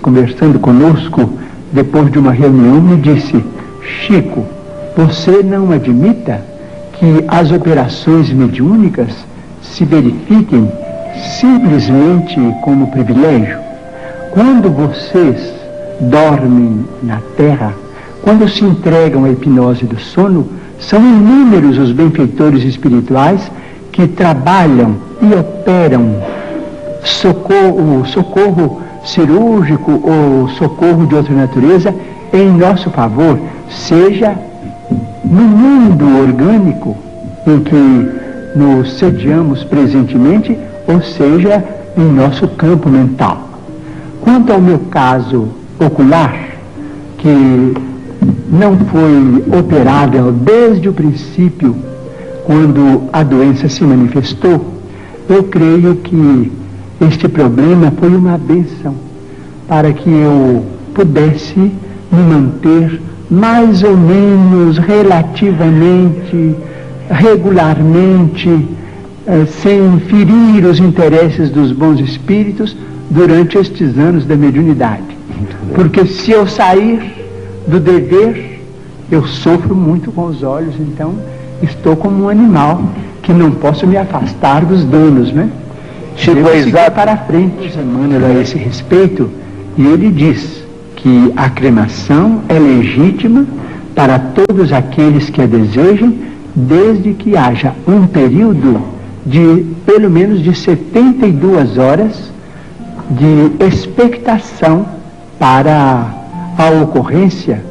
conversando conosco depois de uma reunião, me disse: Chico, você não admita que as operações mediúnicas se verifiquem simplesmente como privilégio? Quando vocês dormem na Terra, quando se entregam à hipnose do sono, são inúmeros os benfeitores espirituais que trabalham e operam socorro cirúrgico ou socorro de outra natureza em nosso favor, seja no mundo orgânico em que nos sediamos presentemente, ou seja em nosso campo mental. Quanto ao meu caso ocular, que não foi operável desde o princípio, quando a doença se manifestou, eu creio que este problema foi uma bênção para que eu pudesse me manter mais ou menos relativamente, regularmente, sem ferir os interesses dos bons espíritos durante estes anos da mediunidade. Porque se eu sair do dever, eu sofro muito com os olhos, então estou como um animal que não posso me afastar dos donos, né? Chegou para frente, Emmanuel, a esse respeito, e ele diz que a cremação é legítima para todos aqueles que a desejem, desde que haja um período de pelo menos de 72 horas de expectação para a ocorrência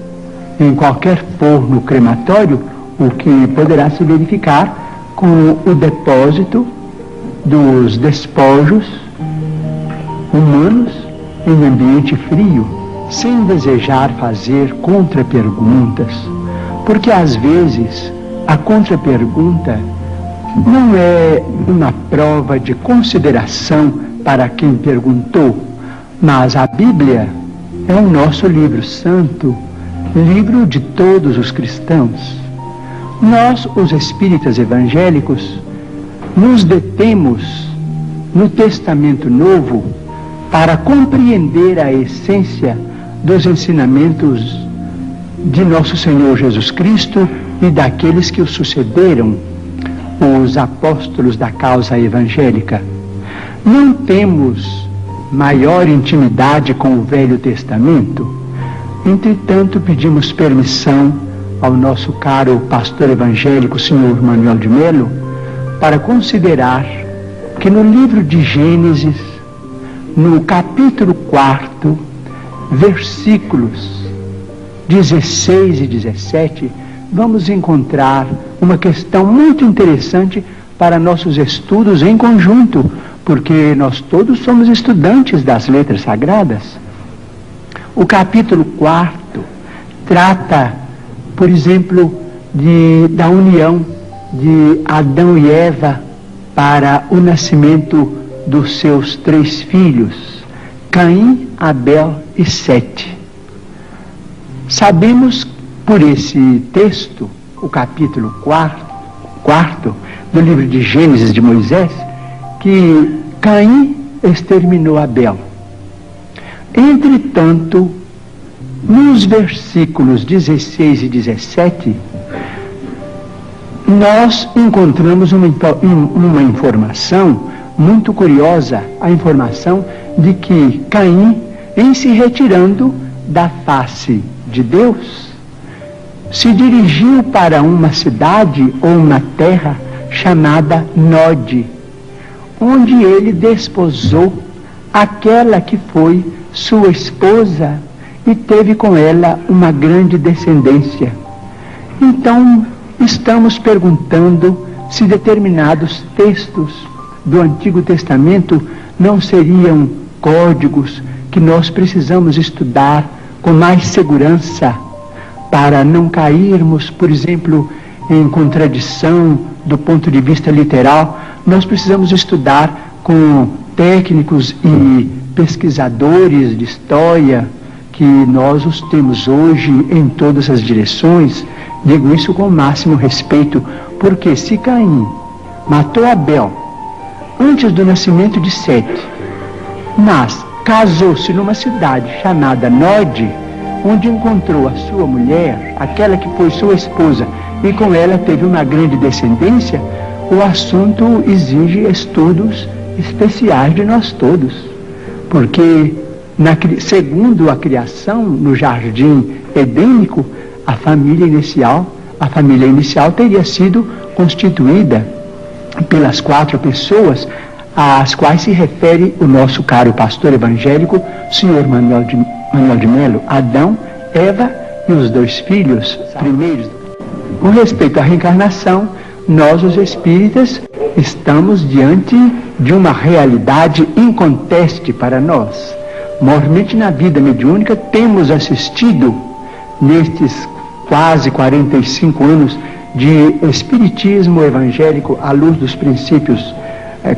em qualquer forno crematório, o que poderá se verificar com o depósito dos despojos humanos em ambiente frio, sem desejar fazer contraperguntas, porque às vezes a contrapergunta não é uma prova de consideração para quem perguntou, mas a Bíblia é o nosso livro santo, livro de todos os cristãos. Nós, os espíritas evangélicos, nos detemos no Testamento Novo para compreender a essência dos ensinamentos de nosso Senhor Jesus Cristo e daqueles que o sucederam, os apóstolos da causa evangélica. Não temos maior intimidade com o Velho Testamento, entretanto pedimos permissão ao nosso caro pastor evangélico, Sr. Manuel de Melo, para considerar que no livro de Gênesis, no capítulo 4, versículos 16 e 17, vamos encontrar uma questão muito interessante para nossos estudos em conjunto, porque nós todos somos estudantes das letras sagradas. O capítulo 4 trata, por exemplo, da união de Adão e Eva para o nascimento dos seus 3 filhos, Caim, Abel e Sete. Sabemos por esse texto, o capítulo 4 do livro de Gênesis de Moisés, que Caim exterminou Abel. Entretanto, nos versículos 16 e 17, nós encontramos uma informação muito curiosa, a informação de que Caim, em se retirando da face de Deus, se dirigiu para uma cidade ou uma terra chamada Nod, onde ele desposou aquela que foi sua esposa e teve com ela uma grande descendência. Então, estamos perguntando se determinados textos do Antigo Testamento não seriam códigos que nós precisamos estudar com mais segurança para não cairmos, por exemplo, em contradição do ponto de vista literal. Nós precisamos estudar com técnicos e pesquisadores de história, que nós os temos hoje em todas as direções. Digo isso com o máximo respeito, porque se Caim matou Abel antes do nascimento de Sete, mas casou-se numa cidade chamada Nod, onde encontrou a sua mulher, aquela que foi sua esposa, e com ela teve uma grande descendência, o assunto exige estudos especiais de nós todos. Porque, segundo a criação, no jardim edênico, a família inicial teria sido constituída pelas 4 pessoas às quais se refere o nosso caro pastor evangélico, Sr. Manuel de Melo: Adão, Eva e os 2 filhos primeiros. Com respeito à reencarnação, nós, os espíritas, estamos diante de uma realidade inconteste para nós. Mormente na vida mediúnica temos assistido, nestes quase 45 anos de espiritismo evangélico à luz dos princípios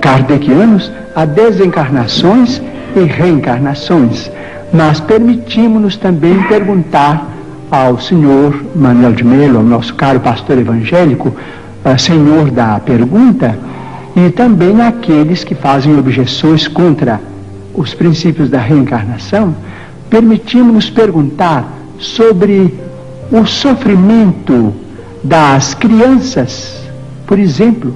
kardecianos, a desencarnações e reencarnações. Mas permitimos-nos também perguntar ao senhor Manuel de Melo, ao nosso caro pastor evangélico, senhor da pergunta, e também àqueles que fazem objeções contra os princípios da reencarnação, permitimos-nos perguntar sobre o sofrimento das crianças. Por exemplo,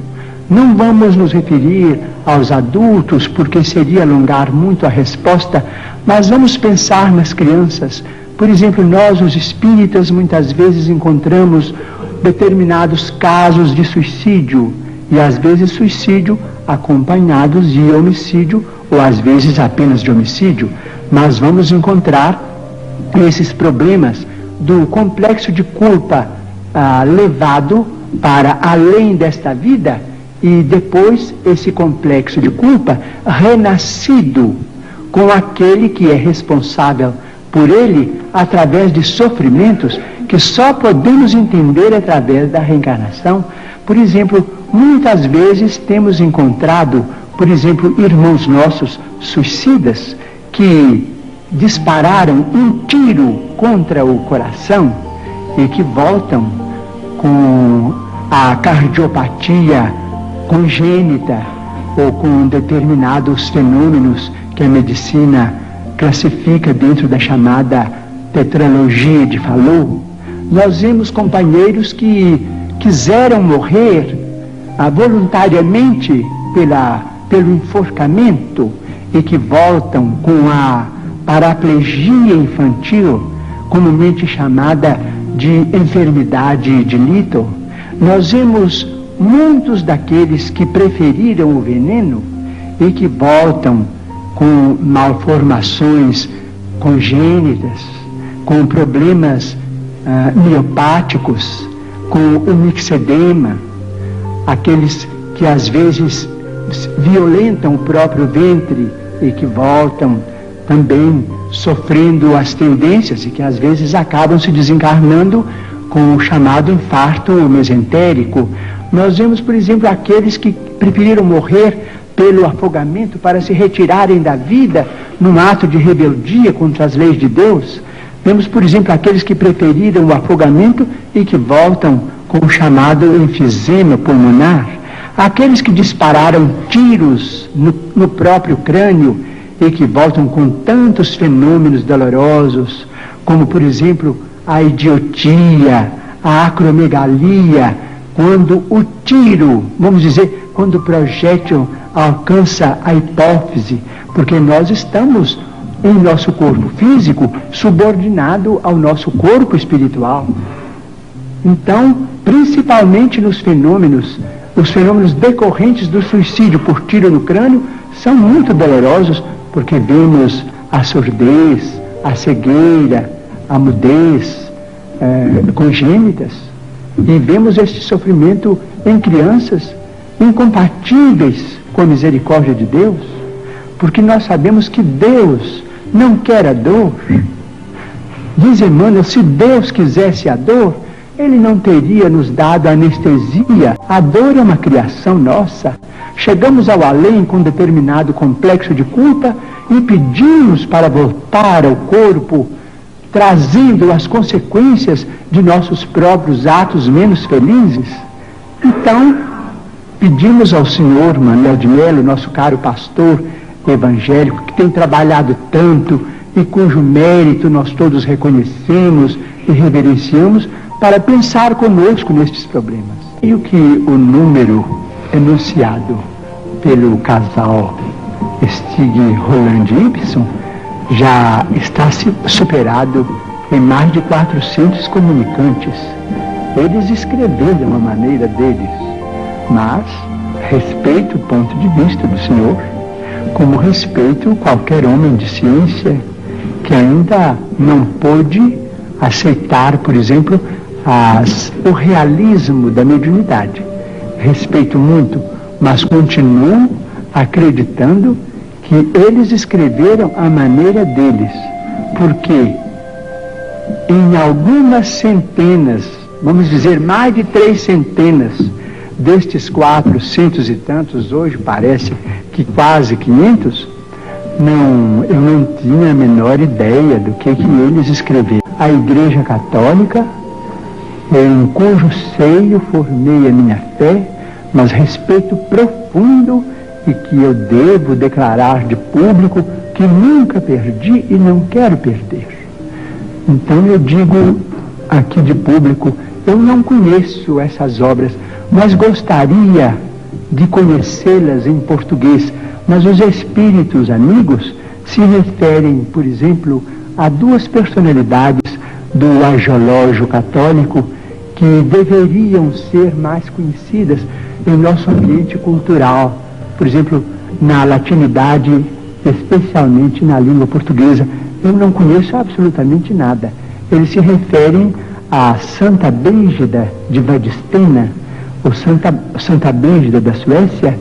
não vamos nos referir aos adultos, porque seria alongar muito a resposta, mas vamos pensar nas crianças. Por exemplo, nós, os espíritas, muitas vezes encontramos determinados casos de suicídio, e às vezes suicídio acompanhados de homicídio, ou às vezes apenas de homicídio. Mas vamos encontrar esses problemas do complexo de culpa levado para além desta vida, e depois esse complexo de culpa renascido com aquele que é responsável por ele através de sofrimentos que só podemos entender através da reencarnação. Por exemplo, muitas vezes temos encontrado, por exemplo, irmãos nossos suicidas que dispararam um tiro contra o coração e que voltam com a cardiopatia congênita ou com determinados fenômenos que a medicina classifica dentro da chamada tetralogia de Fallot. Nós vemos companheiros que quiseram morrer voluntariamente pelo enforcamento e que voltam com a paraplegia infantil, comumente chamada de enfermidade de Little. Nós vemos muitos daqueles que preferiram o veneno e que voltam com malformações congênitas, com problemas miopáticos, com o mixedema, aqueles que às vezes violentam o próprio ventre e que voltam também sofrendo as tendências e que às vezes acabam se desencarnando com o chamado infarto mesentérico. Nós vemos, por exemplo, aqueles que preferiram morrer pelo afogamento para se retirarem da vida num ato de rebeldia contra as leis de Deus. Vemos, por exemplo, aqueles que preferiram o afogamento e que voltam com o chamado enfisema pulmonar. Aqueles que dispararam tiros no próprio crânio e que voltam com tantos fenômenos dolorosos, como, por exemplo, a idiotia, a acromegalia, quando o tiro, vamos dizer, quando o projétil alcança a hipófise, porque nós estamos em nosso corpo físico subordinado ao nosso corpo espiritual. Então, principalmente nos fenômenos, os fenômenos decorrentes do suicídio por tiro no crânio são muito dolorosos, porque vemos a surdez, a cegueira, a mudez congênitas, e vemos este sofrimento em crianças incompatíveis com a misericórdia de Deus, porque nós sabemos que Deus não quer a dor. Diz Emmanuel, se Deus quisesse a dor, Ele não teria nos dado anestesia. A dor é uma criação nossa. Chegamos ao além com determinado complexo de culpa e pedimos para voltar ao corpo, trazendo as consequências de nossos próprios atos menos felizes. Então, pedimos ao senhor Manuel de Melo, nosso caro pastor, evangélico, que tem trabalhado tanto e cujo mérito nós todos reconhecemos e reverenciamos, para pensar conosco nestes problemas. E o que o número enunciado pelo casal Stig Roland Ibsen já está superado em mais de 400 comunicantes. Eles escreveram a maneira deles, mas respeito o ponto de vista do Senhor, como respeito qualquer homem de ciência que ainda não pôde aceitar, por exemplo, o realismo da mediunidade. Respeito muito, mas continuo acreditando que eles escreveram a maneira deles, porque em algumas centenas, vamos dizer mais de 3 centenas, destes 400 e tantos, hoje parece que quase 500, eu não tinha a menor ideia do que eles escreveram. A Igreja Católica, em cujo seio formei a minha fé, mas respeito profundo e que eu devo declarar de público que nunca perdi e não quero perder. Então eu digo aqui de público, eu não conheço essas obras, mas gostaria de conhecê-las em português. Mas os espíritos amigos se referem, por exemplo, a 2 personalidades do agiológio católico que deveriam ser mais conhecidas em nosso ambiente cultural. Por exemplo, na latinidade, especialmente na língua portuguesa, eu não conheço absolutamente nada. Eles se referem a Santa Brígida de Vadstena, ou Santa Brígida da Suécia,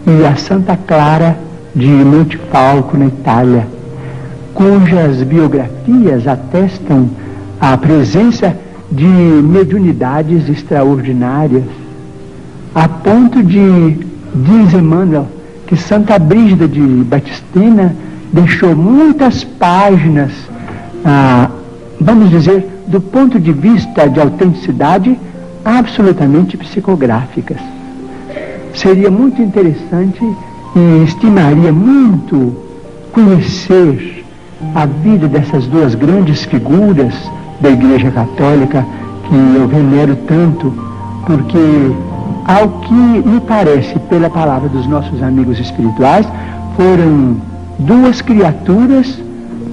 e a Santa Clara de Montefalco, na Itália, cujas biografias atestam a presença de mediunidades extraordinárias, a ponto de, diz Emmanuel, que Santa Brígida de Vadstena deixou muitas páginas, vamos dizer, do ponto de vista de autenticidade, absolutamente psicográficas. Seria muito interessante e estimaria muito conhecer a vida dessas 2 grandes figuras da Igreja Católica que eu venero tanto, porque, ao que me parece, pela palavra dos nossos amigos espirituais, foram 2 criaturas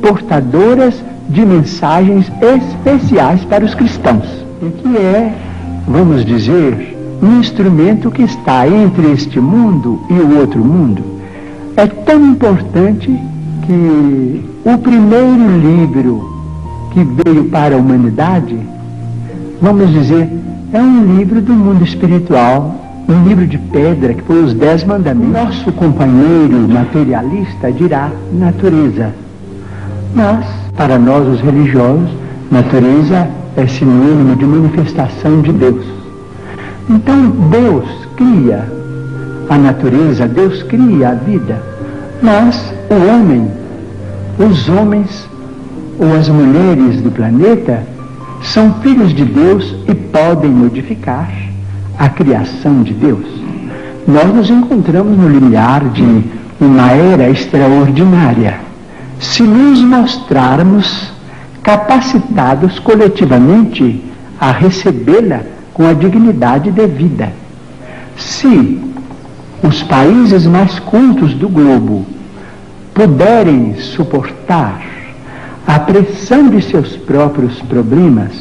portadoras de mensagens especiais para os cristãos, e que é, vamos dizer, um instrumento que está entre este mundo e o outro mundo. É tão importante que o primeiro livro que veio para a humanidade, vamos dizer, é um livro do mundo espiritual, um livro de pedra, que foi os 10 Mandamentos. Nosso companheiro materialista dirá natureza. Mas, para nós os religiosos, natureza é sinônimo de manifestação de Deus. Então, Deus cria a natureza, Deus cria a vida, mas o homem, os homens ou as mulheres do planeta são filhos de Deus e podem modificar a criação de Deus. Nós nos encontramos no limiar de uma era extraordinária, se nos mostrarmos capacitados coletivamente a recebê-la com a dignidade devida. Se os países mais cultos do globo puderem suportar a pressão de seus próprios problemas,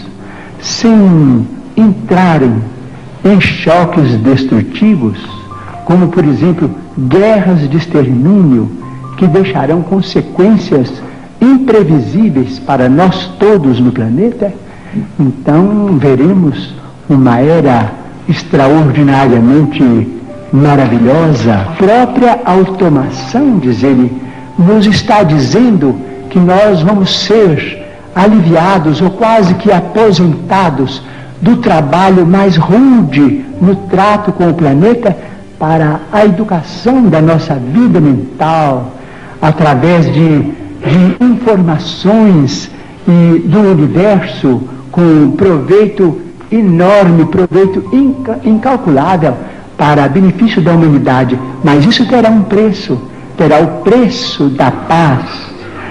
sem entrarem em choques destrutivos, como, por exemplo, guerras de extermínio, que deixarão consequências imprevisíveis para nós todos no planeta, então veremos uma era extraordinariamente maravilhosa. A própria automação, diz ele, nos está dizendo que nós vamos ser aliviados ou quase que aposentados do trabalho mais rude no trato com o planeta para a educação da nossa vida mental, através de informações e do universo com proveito enorme, proveito incalculável para benefício da humanidade. Mas isso terá um preço, terá o preço da paz,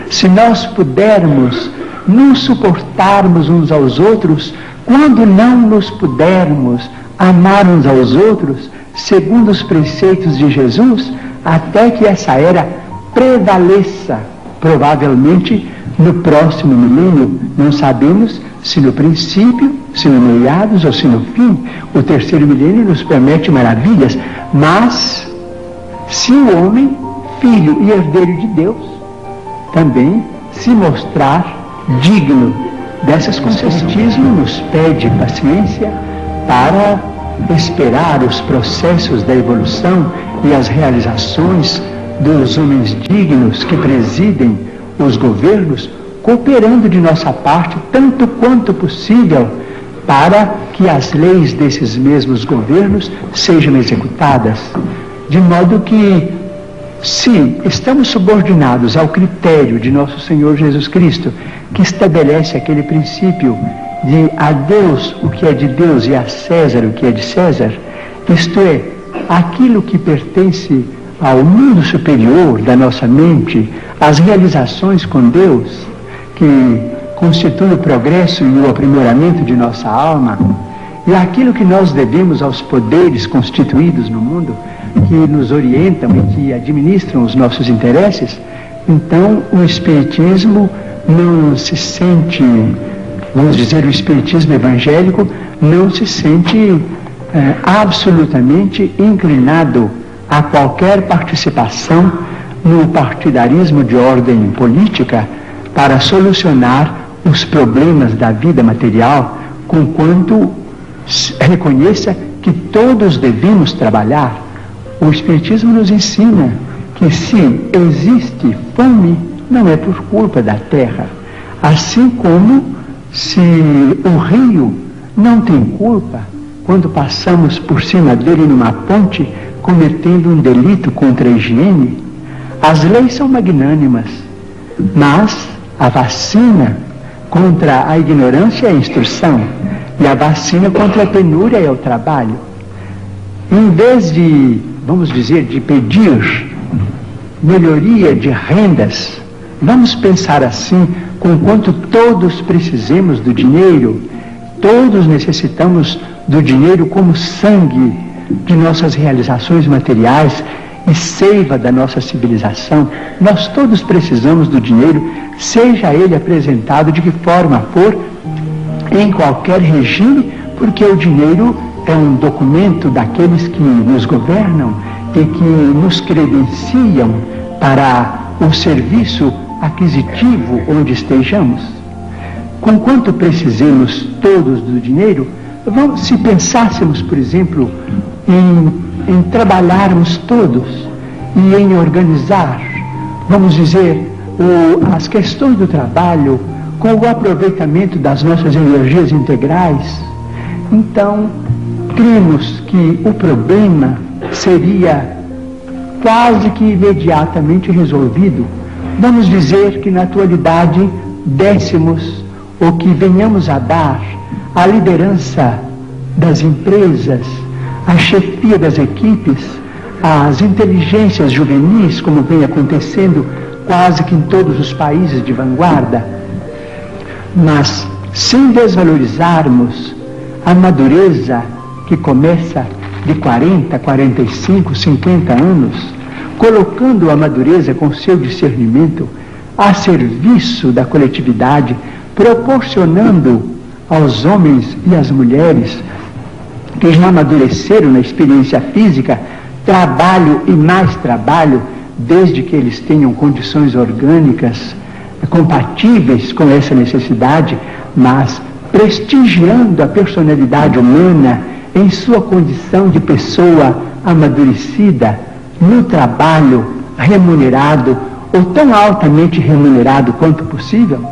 se nós pudermos nos suportarmos uns aos outros, quando não nos pudermos amar uns aos outros, segundo os preceitos de Jesus, até que essa era prevaleça, provavelmente no próximo milênio. Não sabemos se no princípio, se no meados ou se no fim. O terceiro milênio nos promete maravilhas, mas se o homem, filho e herdeiro de Deus, também se mostrar digno dessas concessões, o Espiritismo nos pede paciência para esperar os processos da evolução e as realizações dos homens dignos que presidem os governos, cooperando de nossa parte tanto quanto possível para que as leis desses mesmos governos sejam executadas, de modo que, se estamos subordinados ao critério de nosso Senhor Jesus Cristo, que estabelece aquele princípio de a Deus o que é de Deus e a César o que é de César, isto é, aquilo que pertence ao mundo superior da nossa mente, as realizações com Deus, que constituem o progresso e o aprimoramento de nossa alma, e aquilo que nós devemos aos poderes constituídos no mundo, que nos orientam e que administram os nossos interesses, então o Espiritismo não se sente, vamos dizer, o Espiritismo evangélico não se sente absolutamente inclinado a qualquer participação no partidarismo de ordem política para solucionar os problemas da vida material, conquanto reconheça que todos devemos trabalhar. O Espiritismo nos ensina que se existe fome, não é por culpa da terra. Assim como se o rio não tem culpa quando passamos por cima dele numa ponte cometendo um delito contra a higiene, as leis são magnânimas, mas a vacina contra a ignorância é a instrução, e a vacina contra a penúria é o trabalho. Em vez de, vamos dizer, de pedir melhoria de rendas, vamos pensar assim, conquanto todos precisemos do dinheiro, todos necessitamos do dinheiro como sangue de nossas realizações materiais e seiva da nossa civilização. Nós todos precisamos do dinheiro, seja ele apresentado de que forma for, em qualquer regime, porque o dinheiro é um documento daqueles que nos governam e que nos credenciam para o serviço aquisitivo onde estejamos. Conquanto precisemos todos do dinheiro, se pensássemos, por exemplo, em trabalharmos todos e em organizar, vamos dizer, as questões do trabalho com o aproveitamento das nossas energias integrais, então cremos que o problema seria quase que imediatamente resolvido. Vamos dizer que na atualidade dessemos ou que venhamos a dar a liderança das empresas, a chefia das equipes, as inteligências juvenis, como vem acontecendo quase que em todos os países de vanguarda, mas sem desvalorizarmos a madureza que começa de 40, 45, 50 anos, colocando a madureza com seu discernimento a serviço da coletividade, proporcionando aos homens e às mulheres que já amadureceram na experiência física trabalho e mais trabalho, desde que eles tenham condições orgânicas compatíveis com essa necessidade, mas prestigiando a personalidade humana em sua condição de pessoa amadurecida, no trabalho remunerado, ou tão altamente remunerado quanto possível,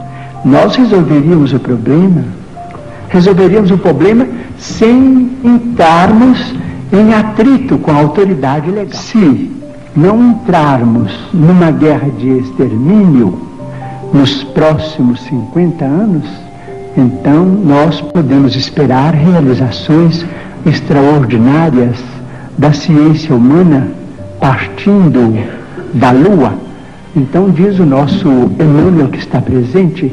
nós resolveríamos o problema sem entrarmos em atrito com a autoridade legal. Se não entrarmos numa guerra de extermínio nos próximos 50 anos, então nós podemos esperar realizações extraordinárias da ciência humana, partindo da Lua. Então diz o nosso Emmanuel, que está presente,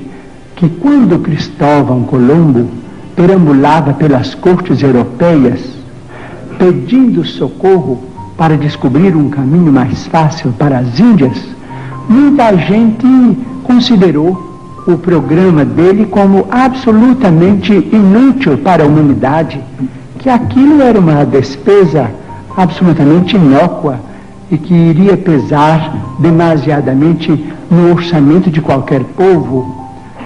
que quando Cristóvão Colombo perambulava pelas cortes europeias, pedindo socorro para descobrir um caminho mais fácil para as Índias, muita gente considerou o programa dele como absolutamente inútil para a humanidade, que aquilo era uma despesa absolutamente inócua e que iria pesar demasiadamente no orçamento de qualquer povo,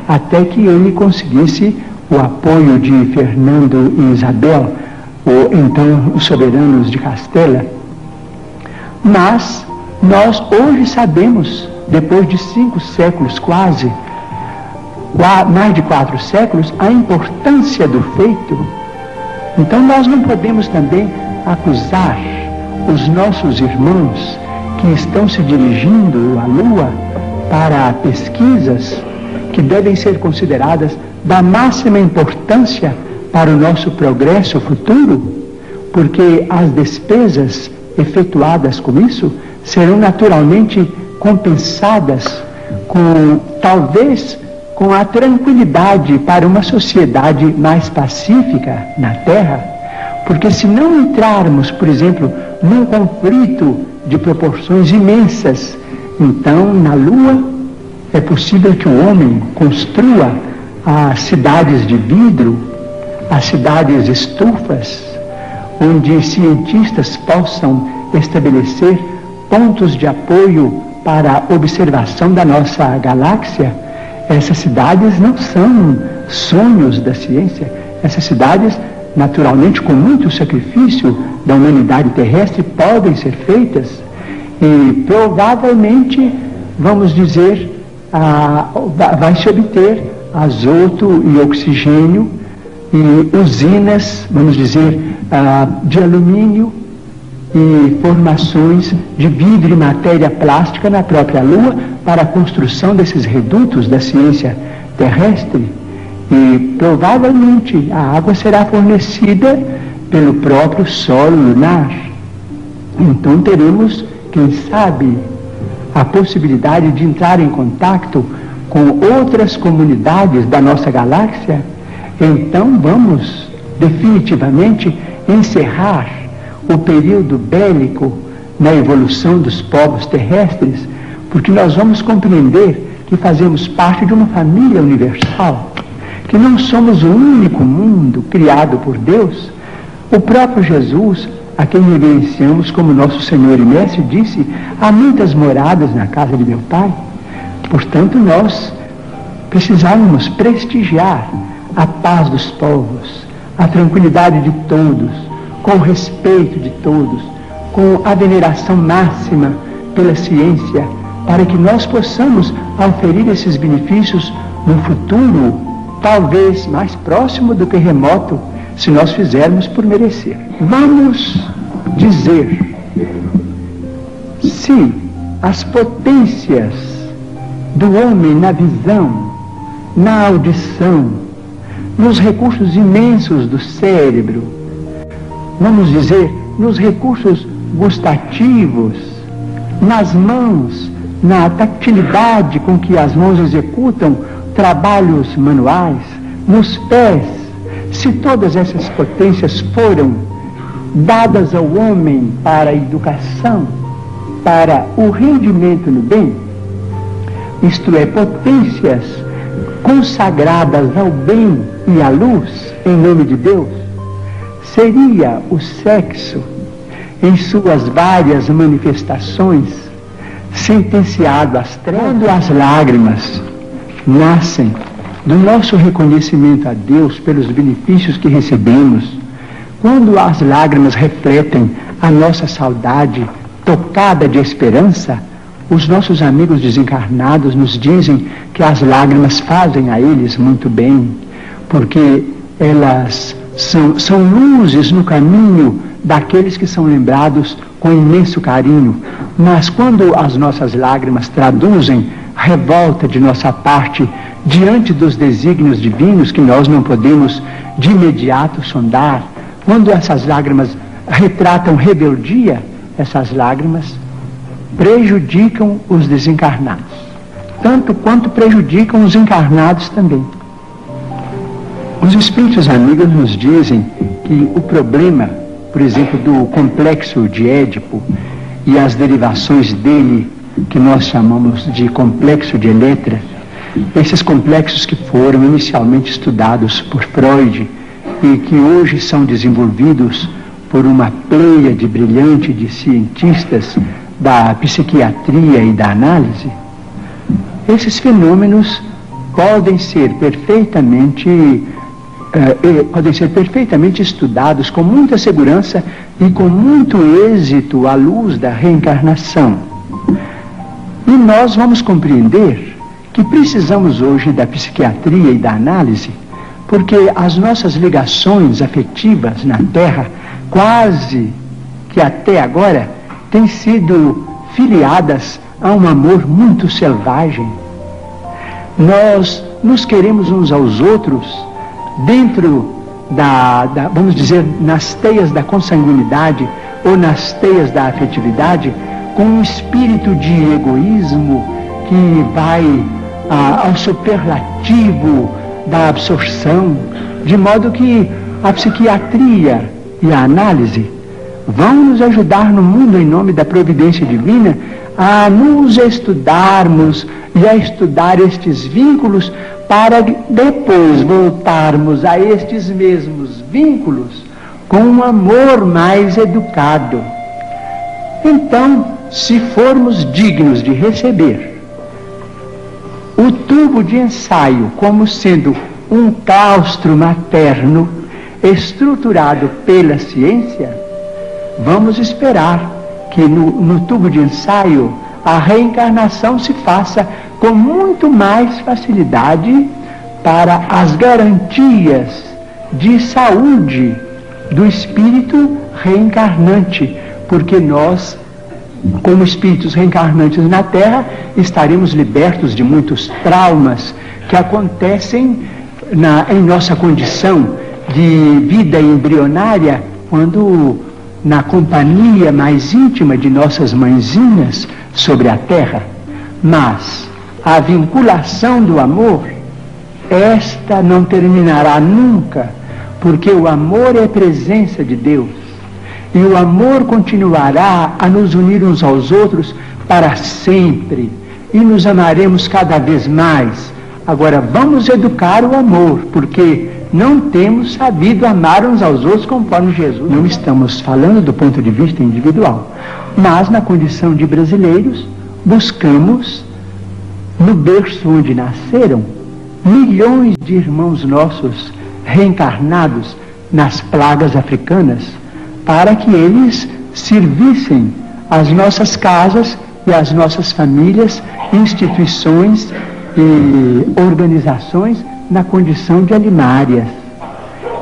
até que ele conseguisse o apoio de Fernando e Isabel, então os soberanos de Castela. Mas nós hoje sabemos, depois de 5 séculos quase, mais de 4 séculos, a importância do feito. Então nós não podemos também acusar os nossos irmãos que estão se dirigindo à Lua para pesquisas que devem ser consideradas da máxima importância para o nosso progresso futuro, porque as despesas efetuadas com isso serão naturalmente compensadas talvez com a tranquilidade para uma sociedade mais pacífica na Terra, porque se não entrarmos, por exemplo, num conflito de proporções imensas, então na Lua é possível que o homem construa as cidades de vidro, as cidades estufas, onde cientistas possam estabelecer pontos de apoio para a observação da nossa galáxia. Essas cidades não são sonhos da ciência. Essas cidades, naturalmente, com muito sacrifício da humanidade terrestre, podem ser feitas e provavelmente, vamos dizer, vai se obter azoto e oxigênio e usinas, vamos dizer, de alumínio e formações de vidro e matéria plástica na própria Lua para a construção desses redutos da ciência terrestre. E provavelmente a água será fornecida pelo próprio solo lunar. Então teremos, quem sabe, a possibilidade de entrar em contato com outras comunidades da nossa galáxia. Então vamos definitivamente encerrar o período bélico na evolução dos povos terrestres, porque nós vamos compreender que fazemos parte de uma família universal, que não somos o único mundo criado por Deus. O próprio Jesus, a quem reverenciamos como nosso Senhor e Mestre, disse: há muitas moradas na casa de meu Pai. Portanto, nós precisamos prestigiar a paz dos povos, a tranquilidade de todos, com o respeito de todos, com a veneração máxima pela ciência, para que nós possamos auferir esses benefícios no futuro, talvez mais próximo do que remoto, se nós fizermos por merecer. Vamos dizer, se as potências do homem na visão, na audição, nos recursos imensos do cérebro, vamos dizer, nos recursos gustativos, nas mãos, na tactilidade com que as mãos executam trabalhos manuais, nos pés, se todas essas potências foram dadas ao homem para a educação, para o rendimento no bem, isto é, potências consagradas ao bem e à luz, em nome de Deus, seria o sexo, em suas várias manifestações, sentenciado às trevas. Quando as lágrimas nascem do nosso reconhecimento a Deus pelos benefícios que recebemos, quando as lágrimas refletem a nossa saudade tocada de esperança, os nossos amigos desencarnados nos dizem que as lágrimas fazem a eles muito bem, porque elas são luzes no caminho daqueles que são lembrados com imenso carinho. Mas quando as nossas lágrimas traduzem revolta de nossa parte diante dos desígnios divinos que nós não podemos de imediato sondar, quando essas lágrimas retratam rebeldia, essas lágrimas prejudicam os desencarnados, tanto quanto prejudicam os encarnados também. Os espíritos amigos nos dizem que o problema, por exemplo, do complexo de Édipo e as derivações dele, que nós chamamos de complexo de Eletra, esses complexos que foram inicialmente estudados por Freud e que hoje são desenvolvidos por uma pleiade brilhante de cientistas da psiquiatria e da análise, esses fenômenos podem ser perfeitamente estudados com muita segurança e com muito êxito à luz da reencarnação. E nós vamos compreender que precisamos hoje da psiquiatria e da análise, porque as nossas ligações afetivas na Terra, quase que até agora, têm sido filiadas a um amor muito selvagem. Nós nos queremos uns aos outros dentro vamos dizer, nas teias da consanguinidade ou nas teias da afetividade, com um espírito de egoísmo que vai ao superlativo da absorção, de modo que a psiquiatria e a análise vão nos ajudar no mundo, em nome da providência divina, a nos estudarmos e a estudar estes vínculos para depois voltarmos a estes mesmos vínculos com um amor mais educado. Então, se formos dignos de receber o tubo de ensaio como sendo um claustro materno estruturado pela ciência, vamos esperar que no tubo de ensaio a reencarnação se faça com muito mais facilidade para as garantias de saúde do espírito reencarnante, porque nós, como espíritos reencarnantes na Terra, estaremos libertos de muitos traumas que acontecem em nossa condição de vida embrionária, quando na companhia mais íntima de nossas mãezinhas sobre a Terra. Mas a vinculação do amor, esta não terminará nunca, porque o amor é presença de Deus. E o amor continuará a nos unir uns aos outros para sempre. E nos amaremos cada vez mais. Agora, vamos educar o amor, porque não temos sabido amar uns aos outros conforme Jesus. Não estamos falando do ponto de vista individual, mas na condição de brasileiros, buscamos, no berço onde nasceram, milhões de irmãos nossos reencarnados nas plagas africanas, para que eles servissem as nossas casas e as nossas famílias, instituições e organizações na condição de animárias.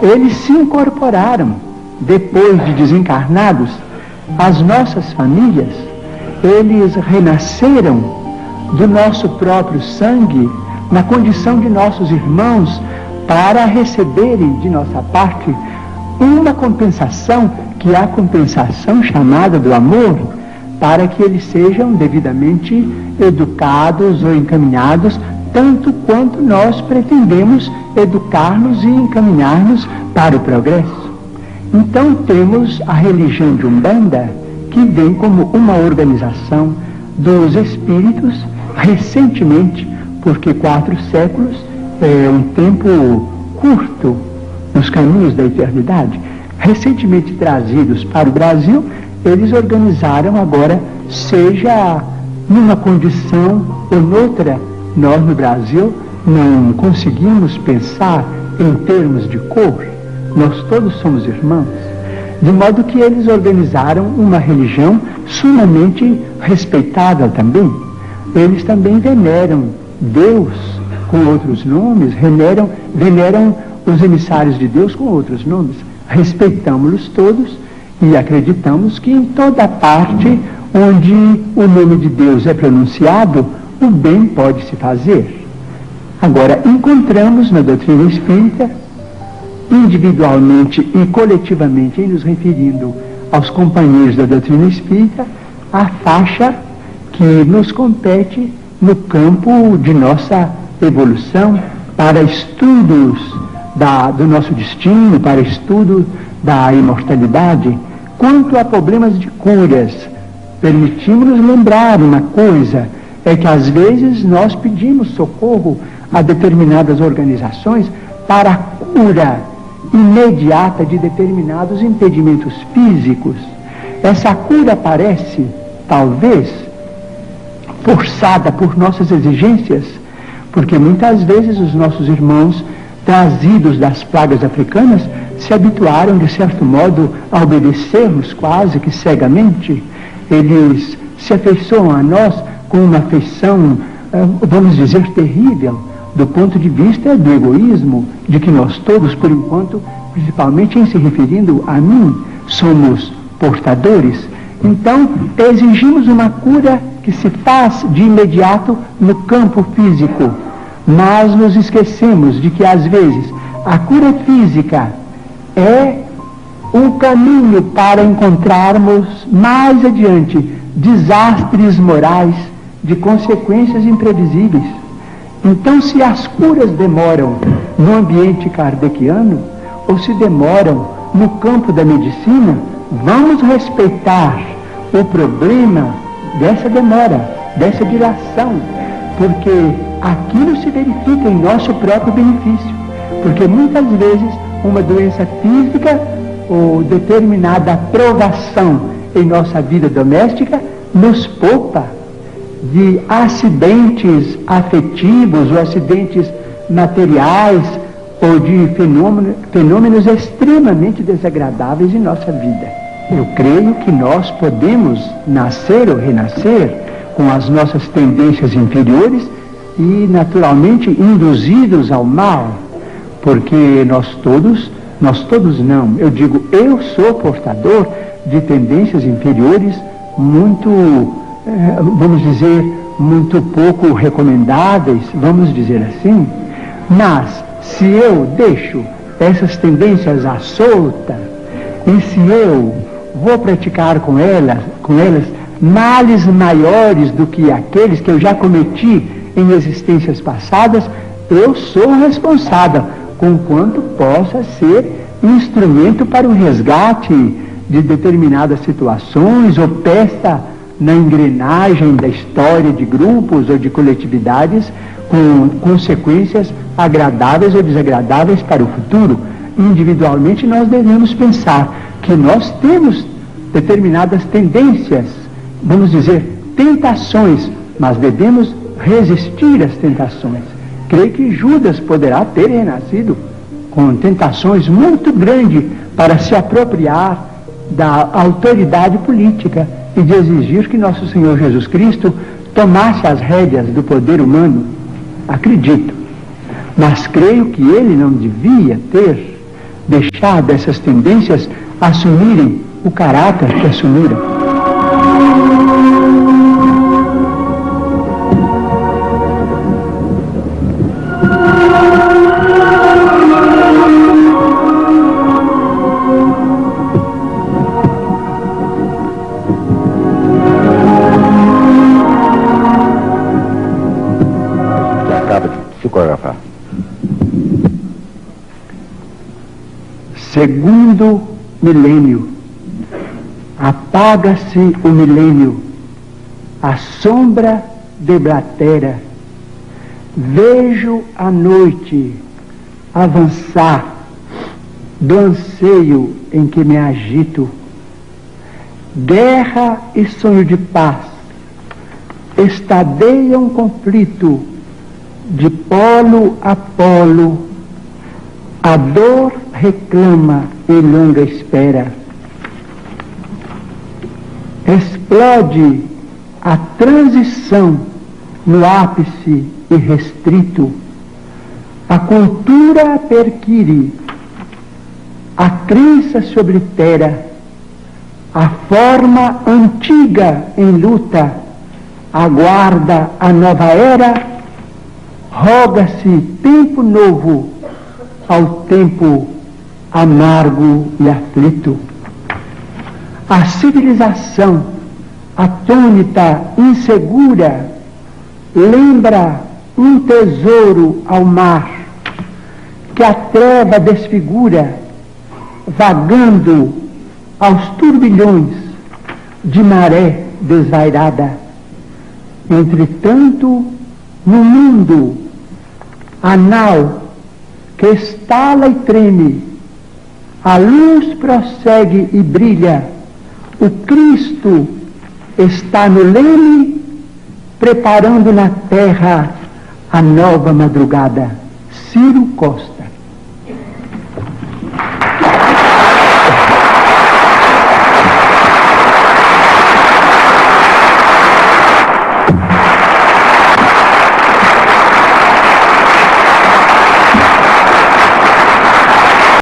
Eles se incorporaram, depois de desencarnados, às nossas famílias. Eles renasceram do nosso próprio sangue, na condição de nossos irmãos, para receberem de nossa parte uma compensação, que é a compensação chamada do amor, para que eles sejam devidamente educados ou encaminhados, tanto quanto nós pretendemos educar-nos e encaminhar-nos para o progresso. Então temos a religião de Umbanda, que vem como uma organização dos espíritos recentemente, porque 4 séculos é um tempo curto nos caminhos da eternidade, recentemente trazidos para o Brasil. Eles organizaram agora, seja numa condição ou noutra. Nós no Brasil não conseguimos pensar em termos de cor, nós todos somos irmãos, de modo que eles organizaram uma religião sumamente respeitável também. Eles também veneram Deus com outros nomes, veneram os emissários de Deus com outros nomes. Respeitamos-los todos e acreditamos que em toda parte onde o nome de Deus é pronunciado, o bem pode se fazer. Agora, encontramos na doutrina espírita, individualmente e coletivamente, em nos referindo aos companheiros da doutrina espírita, a faixa que nos compete no campo de nossa evolução, para estudos do nosso destino, para estudo da imortalidade. Quanto a problemas de curas, permitimos-nos lembrar uma coisa, é que às vezes nós pedimos socorro a determinadas organizações para a cura imediata de determinados impedimentos físicos. Essa cura parece, talvez, forçada por nossas exigências, porque muitas vezes os nossos irmãos, trazidos das pragas africanas, se habituaram, de certo modo, a obedecer-nos quase que cegamente. Eles se afeiçoam a nós com uma afeição, vamos dizer, terrível, do ponto de vista do egoísmo, de que nós todos, por enquanto, principalmente em se referindo a mim, somos portadores. Então, exigimos uma cura que se faz de imediato no campo físico, mas nos esquecemos de que, às vezes, a cura física é um caminho para encontrarmos mais adiante desastres morais de consequências imprevisíveis. Então, se as curas demoram no ambiente kardeciano, ou se demoram no campo da medicina, vamos respeitar o problema dessa demora, dessa dilação, porque aquilo se verifica em nosso próprio benefício. Porque muitas vezes uma doença física ou determinada provação em nossa vida doméstica nos poupa de acidentes afetivos ou acidentes materiais ou de fenômenos extremamente desagradáveis em nossa vida. Eu creio que nós podemos nascer ou renascer com as nossas tendências inferiores e naturalmente induzidos ao mal, porque nós todos não, eu digo, eu sou portador de tendências inferiores muito, vamos dizer, muito pouco recomendáveis, vamos dizer assim, mas se eu deixo essas tendências à solta, e se eu vou praticar com elas males maiores do que aqueles que eu já cometi em existências passadas, eu sou responsável, conquanto possa ser instrumento para o resgate de determinadas situações ou peça na engrenagem da história de grupos ou de coletividades com consequências agradáveis ou desagradáveis para o futuro. Individualmente nós devemos pensar que nós temos determinadas tendências, vamos dizer, tentações, mas devemos resistir às tentações. Creio que Judas poderá ter renascido com tentações muito grandes para se apropriar da autoridade política e de exigir que nosso Senhor Jesus Cristo tomasse as rédeas do poder humano. Acredito, mas creio que ele não devia ter deixado essas tendências assumirem o caráter que assumiram. Segundo milênio, apaga-se o milênio, a sombra deblatera, vejo a noite avançar do anseio em que me agito, guerra e sonho de paz estadeiam um conflito de polo a polo, a dor reclama em longa espera. Explode a transição no ápice irrestrito. A cultura perquire, a crença se oblitera, a forma antiga em luta aguarda a nova era, roga-se tempo novo ao tempo amargo e aflito. A civilização atônita, insegura, lembra um tesouro ao mar, que a treva desfigura, vagando aos turbilhões de maré desvairada. Entretanto, no mundo, a nau que estala e treme, a luz prossegue e brilha, o Cristo está no leme, preparando na terra a nova madrugada. Ciro Costa.